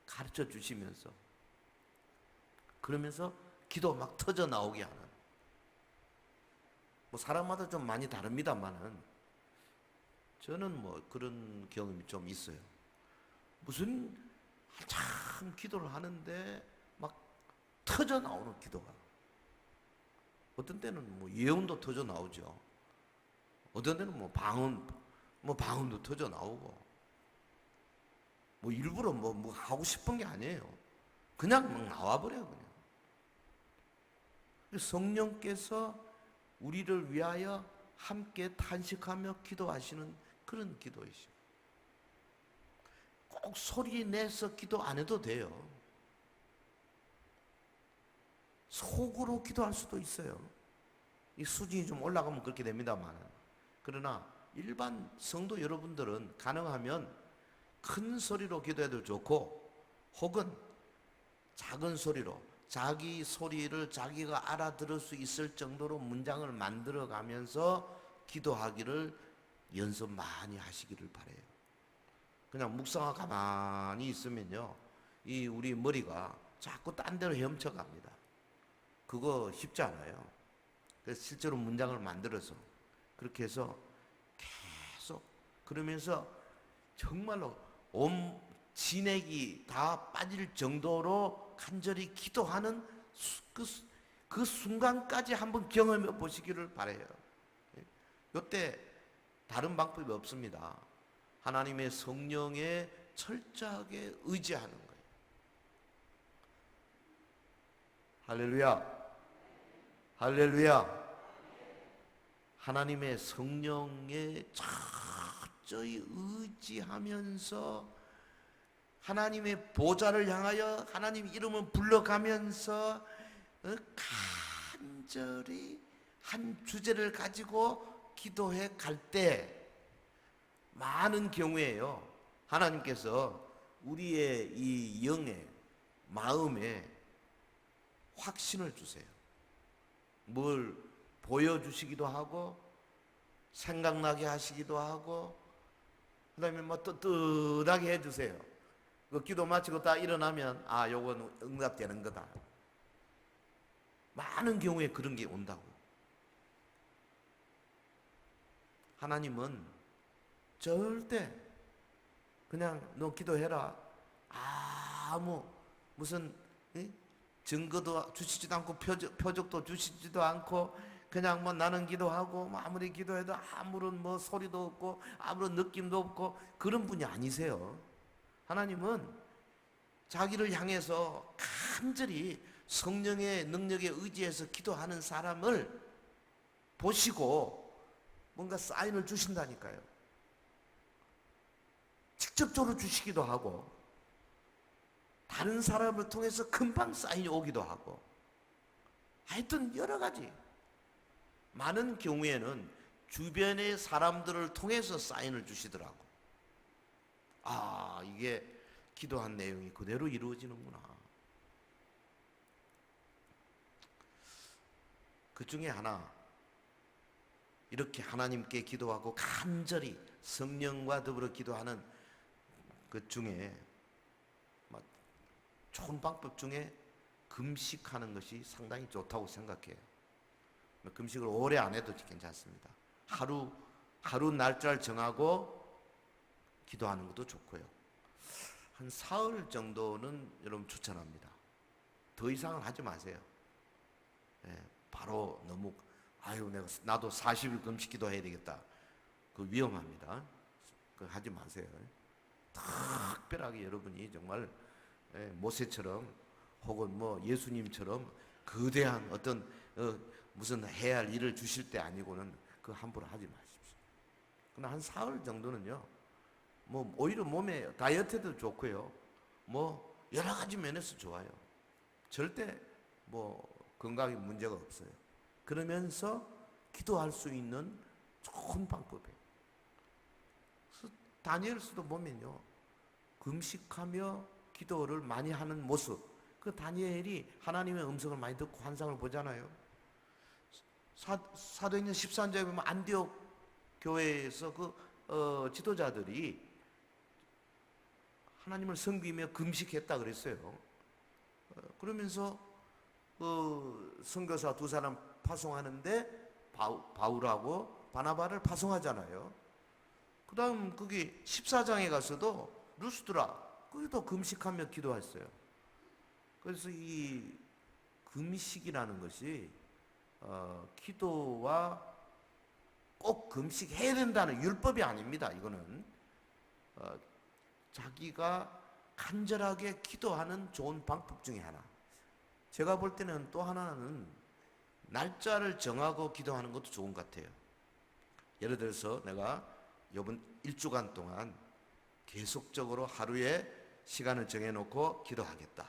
가르쳐 주시면서, 그러면서 기도 막 터져 나오게 하는, 사람마다 좀 많이 다릅니다만은 저는 그런 경험이 좀 있어요. 무슨 한참 기도를 하는데 막 터져 나오는 기도가, 어떤 때는 예언도 터져 나오죠. 어떤 때는 방언도 터져 나오고, 일부러 하고 싶은 게 아니에요. 그냥 막 나와버려요. 그냥 성령께서 우리를 위하여 함께 탄식하며 기도하시는 그런 기도이시죠. 꼭 소리 내서 기도 안 해도 돼요. 속으로 기도할 수도 있어요. 이 수준이 좀 올라가면 그렇게 됩니다만, 그러나 일반 성도 여러분들은 가능하면 큰 소리로 기도해도 좋고, 혹은 작은 소리로 자기 소리를 자기가 알아들을 수 있을 정도로 문장을 만들어 가면서 기도하기를 연습 많이 하시기를 바라요. 그냥 묵상하고 가만히 있으면요, 이 우리 머리가 자꾸 딴 데로 헤엄쳐 갑니다. 그거 쉽지 않아요. 그래서 실제로 문장을 만들어서 그렇게 해서 계속, 그러면서 정말로 온 진액이 다 빠질 정도로 간절히 기도하는 그 순간까지 한번 경험해 보시기를 바라요. 이때 다른 방법이 없습니다. 하나님의 성령에 철저하게 의지하는 거예요. 할렐루야, 할렐루야. 하나님의 성령에 철저히 의지하면서 하나님의 보좌를 향하여 하나님 이름을 불러가면서 간절히 한 주제를 가지고 기도해 갈 때, 많은 경우에요, 하나님께서 우리의 이 영의 마음에 확신을 주세요. 뭘 보여주시기도 하고, 생각나게 하시기도 하고, 그 다음에 뜨뜻하게 해주세요. 그 기도 마치고 딱 일어나면, 요건 응답되는 거다. 많은 경우에 그런 게 온다고. 하나님은 절대 그냥 너 기도해라, 무슨 증거도 주시지도 않고 표적도 주시지도 않고 그냥 뭐 나는 기도하고 뭐 아무리 기도해도 아무런 뭐 소리도 없고 아무런 느낌도 없고 그런 분이 아니세요. 하나님은 자기를 향해서 간절히 성령의 능력에 의지해서 기도하는 사람을 보시고 뭔가 사인을 주신다니까요. 직접적으로 주시기도 하고 다른 사람을 통해서 금방 사인이 오기도 하고 하여튼 여러 가지 많은 경우에는 주변의 사람들을 통해서 사인을 주시더라고. 아, 이게 기도한 내용이 그대로 이루어지는구나. 그 중에 하나, 이렇게 하나님께 기도하고 간절히 성령과 더불어 기도하는 그 중에 좋은 방법 중에 금식하는 것이 상당히 좋다고 생각해요. 금식을 오래 안 해도 괜찮습니다. 하루 날짜를 정하고 기도하는 것도 좋고요. 한 사흘 정도는 여러분 추천합니다. 더 이상은 하지 마세요. 바로 너무 나도 40일 금식 기도해야 되겠다. 그 위험합니다. 그 하지 마세요. 특별하게 여러분이 정말 모세처럼 혹은 뭐 예수님처럼 거대한 어떤 무슨 해야 할 일을 주실 때 아니고는 그 함부로 하지 마십시오. 그러나 한 사흘 정도는요, 뭐 오히려 몸에 다이어트도 좋고요, 뭐 여러 가지 면에서 좋아요. 절대 뭐 건강에 문제가 없어요. 그러면서 기도할 수 있는 좋은 방법이에요. 그래서 다니엘서도 보면요, 금식하며 기도를 많이 하는 모습, 그 다니엘이 하나님의 음성을 많이 듣고 환상을 보잖아요. 사도행전 13장에 보면 안디옥 교회에서 그 지도자들이 하나님을 섬기며 금식했다 그랬어요. 그러면서 선교사 두 사람 파송하는데 바울하고 바나바를 파송하잖아요. 그 다음 거기 14장에 가서도 루스드라 거기도 금식하며 기도했어요. 그래서 이 금식이라는 것이 기도와 꼭 금식해야 된다는 율법이 아닙니다. 이거는 자기가 간절하게 기도하는 좋은 방법 중에 하나. 제가 볼 때는 또 하나는 날짜를 정하고 기도하는 것도 좋은 것 같아요. 예를 들어서 내가 이번 1주간 동안 계속적으로 하루에 시간을 정해놓고 기도하겠다.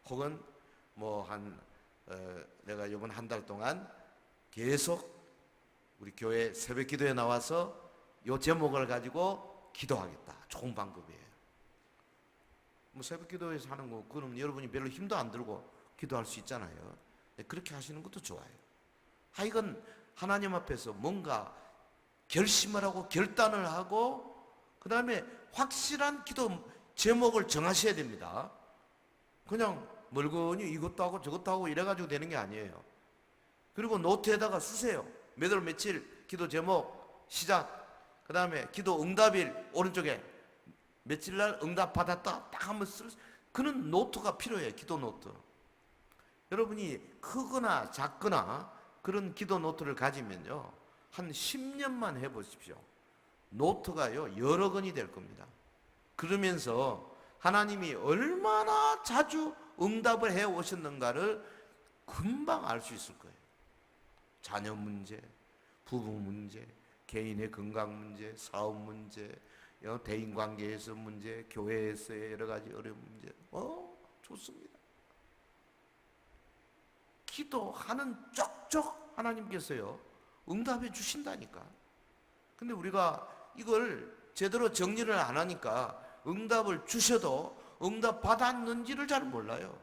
혹은 뭐 내가 이번 한 달 동안 계속 우리 교회 새벽 기도에 나와서 이 제목을 가지고 기도하겠다. 좋은 방법이에요. 뭐 새벽 기도에서 하는 거, 그럼 여러분이 별로 힘도 안 들고 기도할 수 있잖아요. 그렇게 하시는 것도 좋아요. 하여간 하나님 앞에서 뭔가 결심을 하고 결단을 하고 그 다음에 확실한 기도 제목을 정하셔야 됩니다. 그냥 멀거니 이것도 하고 저것도 하고 이래가지고 되는 게 아니에요. 그리고 노트에다가 쓰세요. 몇 월 며칠 기도 제목 시작, 그 다음에 기도 응답일 오른쪽에 며칠 날 응답 받았다 딱 한번 그런 노트가 필요해요. 기도 노트. 여러분이 크거나 작거나 그런 기도 노트를 가지면요, 한 10년만 해보십시오. 노트가요 여러 권이 될 겁니다. 그러면서 하나님이 얼마나 자주 응답을 해 오셨는가를 금방 알 수 있을 거예요. 자녀 문제, 부부 문제, 개인의 건강 문제, 사업 문제, 대인 관계에서 문제, 교회에서의 여러 가지 어려운 문제. 좋습니다. 기도하는 쪽쪽 하나님께서요 응답해 주신다니까. 근데 우리가 이걸 제대로 정리를 안 하니까 응답을 주셔도 응답 받았는지를 잘 몰라요.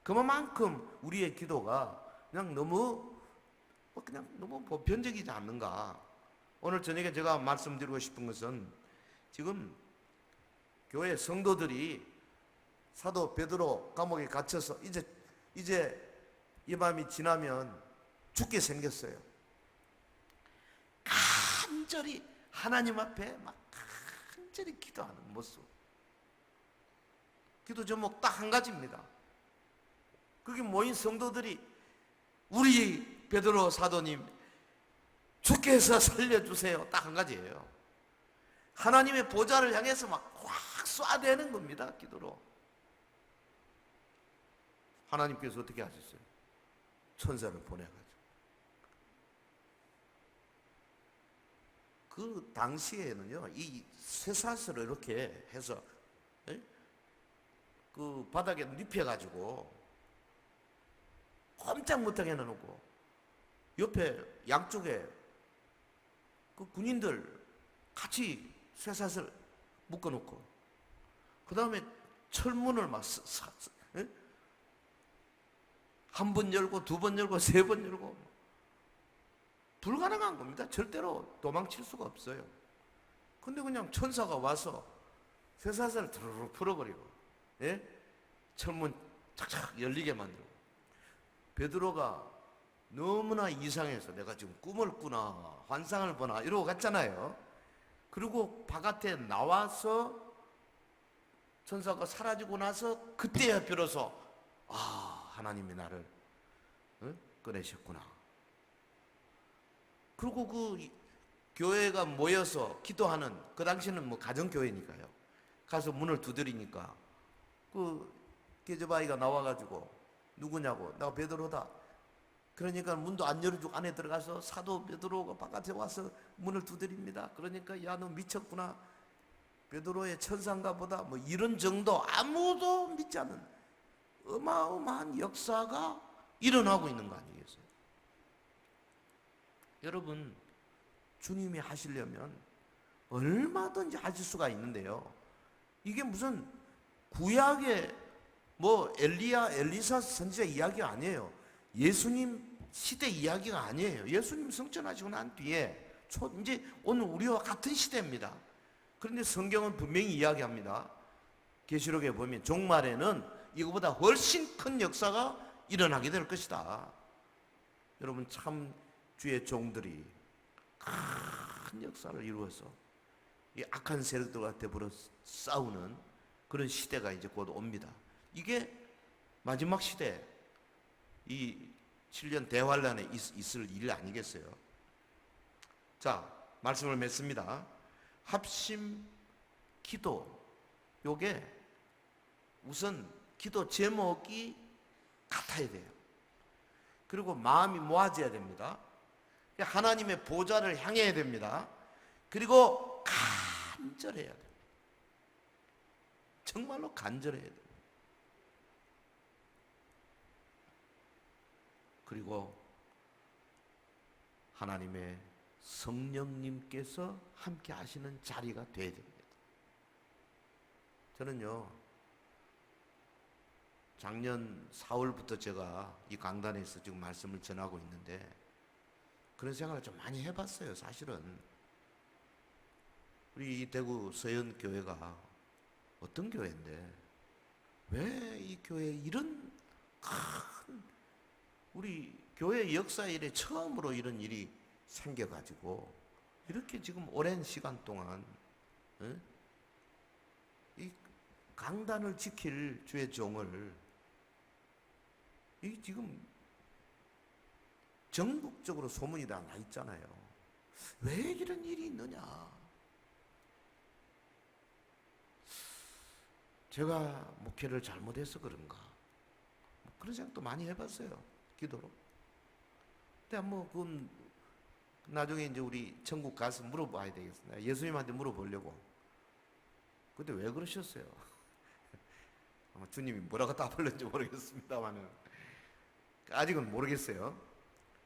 그만큼 우리의 기도가 그냥 너무 보편적이지 않는가. 오늘 저녁에 제가 말씀드리고 싶은 것은 지금 교회 성도들이 사도 베드로 감옥에 갇혀서 이제 이 밤이 지나면 죽게 생겼어요. 간절히 하나님 앞에 막 간절히 기도하는 모습. 기도 제목 딱 한 가지입니다. 거기 모인 성도들이 우리 베드로 사도님 주께서 살려주세요. 딱 한 가지예요. 하나님의 보좌를 향해서 막 확 쏴대는 겁니다. 기도로. 하나님께서 어떻게 하셨어요? 천사를 보내가지고. 그 당시에는요, 이 쇠사슬을 이렇게 해서 그 바닥에 눕혀가지고 꼼짝 못하게 해놓고 옆에 양쪽에 그 군인들 같이 쇠사슬 묶어놓고 그 다음에 철문을 막 한 번 열고 두 번 열고 세 번 열고 불가능한 겁니다. 절대로 도망칠 수가 없어요. 근데 그냥 천사가 와서 쇠사슬을 드르르 풀어버리고 철문 착착 열리게 만들고 베드로가 너무나 이상해서 내가 지금 꿈을 꾸나 환상을 보나 이러고 갔잖아요. 그리고 바깥에 나와서 천사가 사라지고 나서 그때야 비로소 하나님이 나를 꺼내셨구나. 그리고 그 교회가 모여서 기도하는, 그 당시는 뭐 가정교회니까요. 가서 문을 두드리니까 그 계집아이가 나와가지고 누구냐고, 내가 베드로다. 그러니까 문도 안 열어주고 안에 들어가서 사도 베드로가 바깥에 와서 문을 두드립니다. 그러니까 야, 너 미쳤구나. 베드로의 천사인가 보다. 뭐 이런 정도, 아무도 믿지 않는 어마어마한 역사가 일어나고 있는 거 아니겠어요? 여러분, 주님이 하시려면 얼마든지 하실 수가 있는데요. 이게 무슨 구약의 뭐 엘리야, 엘리사 선지자 이야기가 아니에요. 예수님 시대 이야기가 아니에요. 예수님 승천하시고 난 뒤에 이제 오늘 우리와 같은 시대입니다. 그런데 성경은 분명히 이야기합니다. 계시록에 보면 종말에는 이거보다 훨씬 큰 역사가 일어나게 될 것이다. 여러분, 참 주의 종들이 큰 역사를 이루어서 이 악한 세력들과 더불어 싸우는 그런 시대가 이제 곧 옵니다. 이게 마지막 시대, 이 7년 대환란에 있을 일 아니겠어요? 자, 말씀을 맺습니다. 합심 기도, 요게 우선 기도 제목이 같아야 돼요. 그리고 마음이 모아져야 됩니다. 하나님의 보좌를 향해야 됩니다. 그리고 간절해야 돼요. 정말로 간절해야 돼요. 그리고 하나님의 성령님께서 함께 하시는 자리가 되어야 됩니다. 저는요, 작년 4월부터 제가 이 강단에서 지금 말씀을 전하고 있는데 그런 생각을 좀 많이 해봤어요. 사실은 우리 이 대구 서현교회가 어떤 교회인데 왜 이 교회에 이런 큰, 우리 교회 역사 이래 처음으로 이런 일이 생겨가지고 이렇게 지금 오랜 시간 동안 이 강단을 지킬 주의 종을 이 지금 전국적으로 소문이 다 나 있잖아요. 왜 이런 일이 있느냐? 제가 목회를 잘못해서 그런가? 그런 생각도 많이 해봤어요. 기도로. 근데 뭐 그건 나중에 이제 우리 천국 가서 물어봐야 되겠습니다. 예수님한테 물어보려고. 근데 왜 그러셨어요? 아마 주님이 뭐라고 답을는지 모르겠습니다만은 아직은 모르겠어요.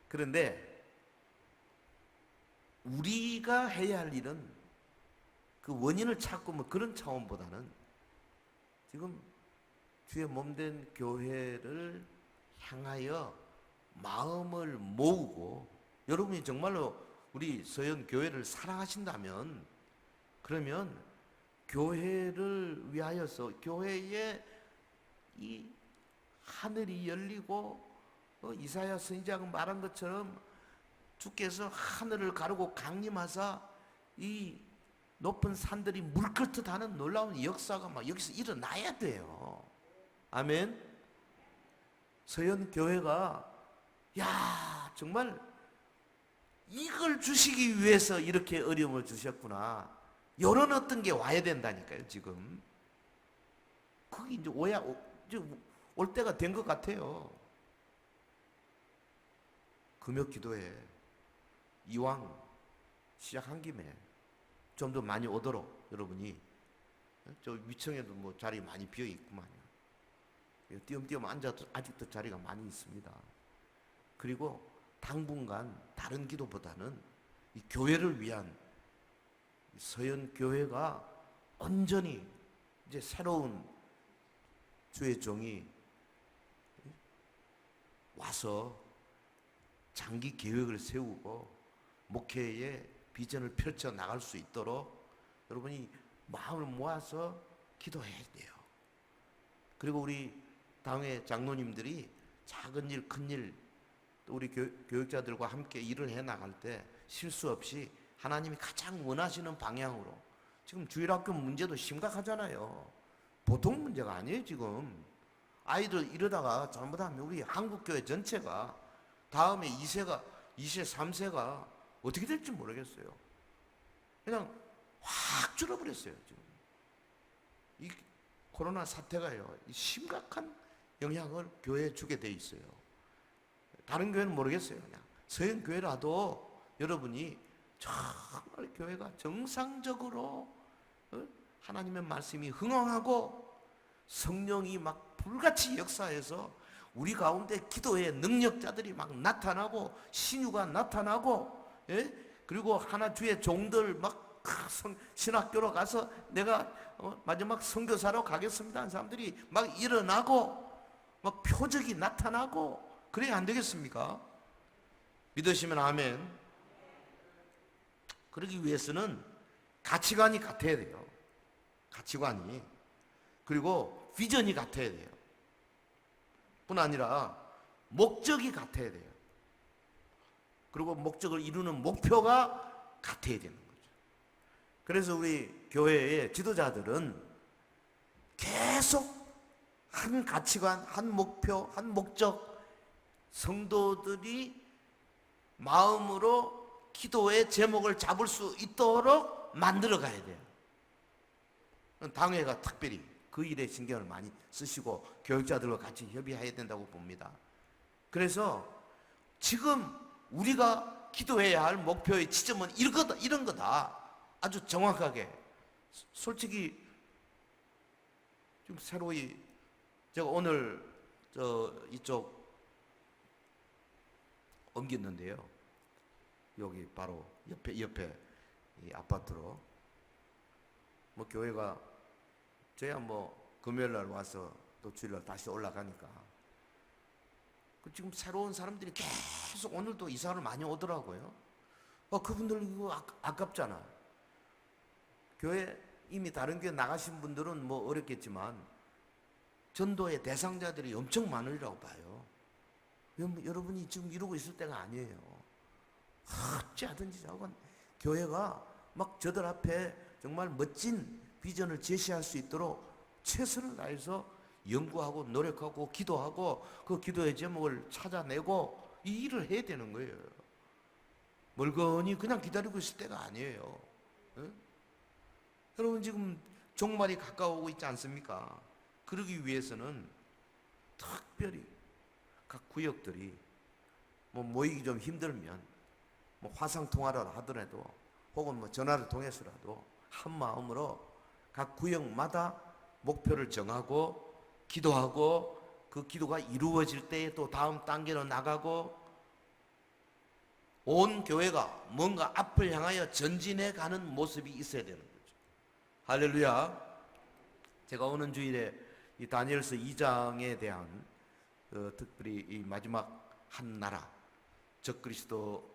그런데 우리가 해야 할 일은 그 원인을 찾고 뭐 그런 차원보다는 지금 주의 몸된 교회를 향하여 마음을 모으고, 여러분이 정말로 우리 서현 교회를 사랑하신다면 그러면 교회를 위하여서 교회에 이 하늘이 열리고 이사야 선지자가 말한 것처럼 주께서 하늘을 가르고 강림하사 이 높은 산들이 물끓듯 하는 놀라운 역사가 막 여기서 일어나야 돼요. 아멘. 서현 교회가 야 정말 이걸 주시기 위해서 이렇게 어려움을 주셨구나. 이런 어떤 게 와야 된다니까요, 지금. 그게 이제 올 때가 된 것 같아요. 금요 기도회 이왕 시작한 김에 좀 더 많이 오도록 여러분이, 저 위층에도 뭐 자리 많이 비어 있구만요. 띄엄띄엄 앉아도 아직도 자리가 많이 있습니다. 그리고 당분간 다른 기도보다는 이 교회를 위한 서현 교회가 온전히 이제 새로운 주의 종이 와서 장기 계획을 세우고 목회의 비전을 펼쳐 나갈 수 있도록 여러분이 마음을 모아서 기도해야 돼요. 그리고 우리 당회 장로님들이 작은 일, 큰 일, 또 우리 교육자들과 함께 일을 해 나갈 때 실수 없이 하나님이 가장 원하시는 방향으로, 지금 주일학교 문제도 심각하잖아요. 보통 문제가 아니에요. 지금 아이들 이러다가 잘못하면 우리 한국교회 전체가 다음에 2세, 3세가 어떻게 될지 모르겠어요. 그냥 확 줄어버렸어요. 지금 이 코로나 사태가요, 심각한 영향을 교회에 주게 돼 있어요. 다른 교회는 모르겠어요. 그냥 서현 교회라도 여러분이 정말 교회가 정상적으로 하나님의 말씀이 흥황하고 성령이 막 불같이 역사해서 우리 가운데 기도의 능력자들이 막 나타나고 신유가 나타나고, 예? 그리고 하나 주의 종들 막 신학교로 가서 내가 마지막 선교사로 가겠습니다 하는 사람들이 막 일어나고 막 표적이 나타나고, 그래야 안 되겠습니까? 믿으시면 아멘. 그러기 위해서는 가치관이 같아야 돼요. 가치관이. 그리고 비전이 같아야 돼요. 뿐 아니라 목적이 같아야 돼요. 그리고 목적을 이루는 목표가 같아야 되는 거죠. 그래서 우리 교회의 지도자들은 계속 한 가치관, 한 목표, 한 목적, 성도들이 마음으로 기도의 제목을 잡을 수 있도록 만들어 가야 돼요. 당회가 특별히 그 일에 신경을 많이 쓰시고 교육자들과 같이 협의해야 된다고 봅니다. 그래서 지금 우리가 기도해야 할 목표의 지점은 이런 거다. 아주 정확하게. 솔직히 좀 새로이 제가 오늘 이쪽 옮겼는데요. 여기 바로 옆에 이 아파트로, 뭐 교회가 저야 뭐 금요일 날 와서 또 주일날 다시 올라가니까 지금 새로운 사람들이 계속 오늘도 이사를 많이 오더라고요. 그분들 이거 아깝잖아. 교회 이미 다른 교회 나가신 분들은 뭐 어렵겠지만 전도의 대상자들이 엄청 많으리라고 봐요. 여러분이 지금 이러고 있을 때가 아니에요. 어찌하든지 자고 교회가 막 저들 앞에 정말 멋진 비전을 제시할 수 있도록 최선을 다해서 연구하고 노력하고 기도하고 그 기도의 제목을 찾아내고 이 일을 해야 되는 거예요. 멀거니 그냥 기다리고 있을 때가 아니에요. 네? 여러분 지금 종말이 가까워오고 있지 않습니까? 그러기 위해서는 특별히 각 구역들이 뭐 모이기 좀 힘들면 뭐 화상 통화를 하더라도 혹은 뭐 전화를 통해서라도 한 마음으로 각 구역마다 목표를 정하고 기도하고 그 기도가 이루어질 때에 또 다음 단계로 나가고 온 교회가 뭔가 앞을 향하여 전진해 가는 모습이 있어야 되는 거죠. 할렐루야. 제가 오는 주일에 이 다니엘서 2장에 대한 특별히 이 마지막 한 나라 적그리스도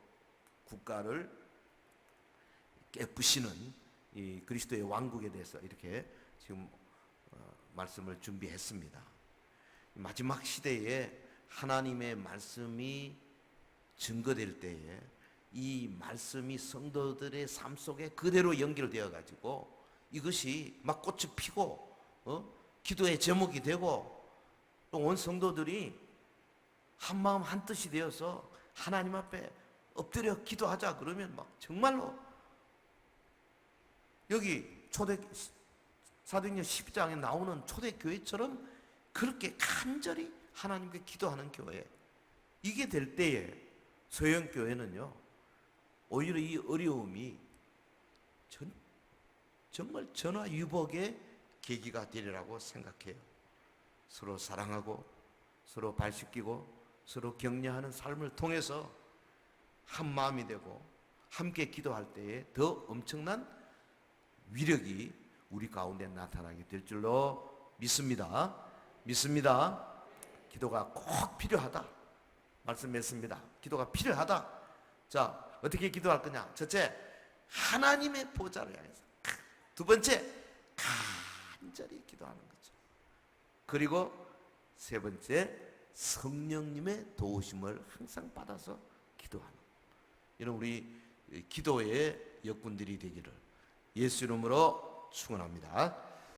국가를 깨부시는 이 그리스도의 왕국에 대해서 이렇게 지금 말씀을 준비했습니다. 마지막 시대에 하나님의 말씀이 증거될 때에 이 말씀이 성도들의 삶 속에 그대로 연결되어 가지고 이것이 막 꽃이 피고 기도의 제목이 되고 또 온 성도들이 한 마음 한 뜻이 되어서 하나님 앞에 엎드려 기도하자 그러면 막 정말로 여기 사도행전 12장에 나오는 초대교회처럼 그렇게 간절히 하나님께 기도하는 교회, 이게 될 때에 소형교회는요 오히려 이 어려움이 정말 전화위복의 계기가 되리라고 생각해요. 서로 사랑하고 서로 발 씻기고 서로 격려하는 삶을 통해서 한 마음이 되고 함께 기도할 때에 더 엄청난 위력이 우리 가운데 나타나게 될 줄로 믿습니다. 기도가 꼭 필요하다 말씀했습니다. 기도가 필요하다. 자, 어떻게 기도할 거냐? 첫째, 하나님의 보좌를 향해서. 두 번째, 간절히 기도하는 거죠. 그리고 세 번째, 성령님의 도우심을 항상 받아서 기도하는. 이런 우리 기도의 역군들이 되기를 예수 이름으로 축원합니다.